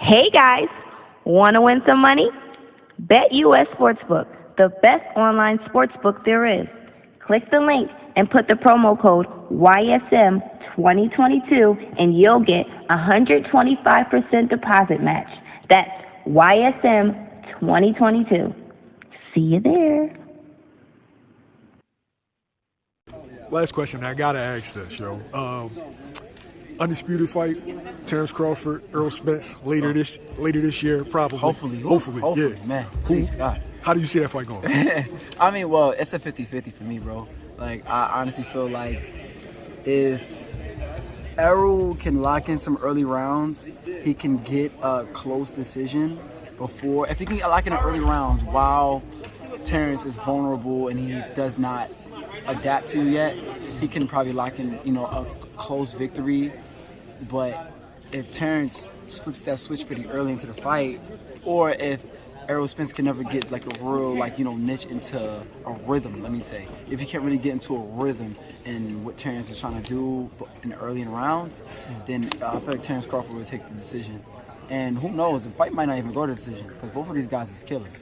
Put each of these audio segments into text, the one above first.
Hey guys, want to win some money? BetUS Sportsbook, the best online sportsbook there is. Click the link and put the promo code YSM2022 and you'll get 125% deposit match. That's YSM2022. See you there. Last question, I gotta ask this, yo. Undisputed fight, Terence Crawford, Errol Spence later this year, probably. Hopefully, yeah. Man. How do you see that fight going? I mean, well, it's a 50-50 for me, bro. Like, I honestly feel like if Errol can lock in some early rounds, he can get a close decision before. If he can lock in the early rounds while Terence is vulnerable and he does not adapt to yet, he can probably lock in, a close victory. But if Terence flips that switch pretty early into the fight, or if Errol Spence can never get like a real niche into a rhythm, let me say, if he can't really get into a rhythm in what Terence is trying to do in the early rounds, then I feel like Terence Crawford will take the decision. And who knows, the fight might not even go to decision because both of these guys is killers.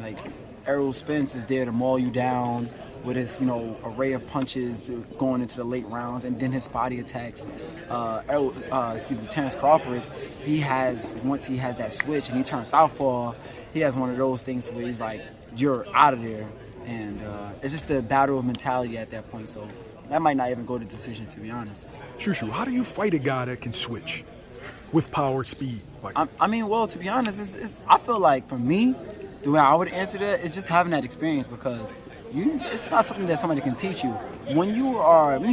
Like Errol Spence is there to maul you down with his, array of punches going into the late rounds, and then his body attacks. Terence Crawford, once he has that switch and he turns southpaw, he has one of those things to where he's like, you're out of there. And it's just a battle of mentality at that point. So that might not even go to decision, to be honest. True. How do you fight a guy that can switch with power, speed? To be honest, I feel like for me, the way I would answer that is just having that experience, because it's not something that somebody can teach you. When you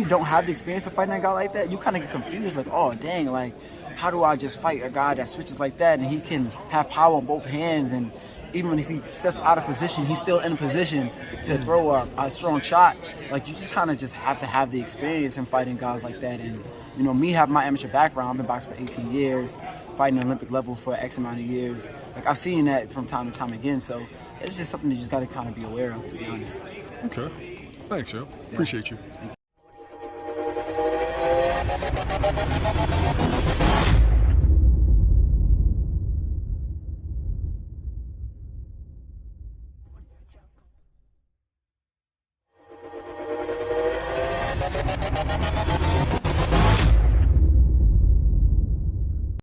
don't have the experience of fighting a guy like that, you kind of get confused, like, oh dang, like how do I just fight a guy that switches like that and he can have power on both hands, and even if he steps out of position, he's still in a position to throw a strong shot. Like, you just kind of just have to have the experience in fighting guys like that. And me having my amateur background, I've been boxing for 18 years, fighting at Olympic level for X amount of years. Like, I've seen that from time to time again. So it's just something you just got to kind of be aware of, to be honest. Okay. Thanks, yo. Appreciate you.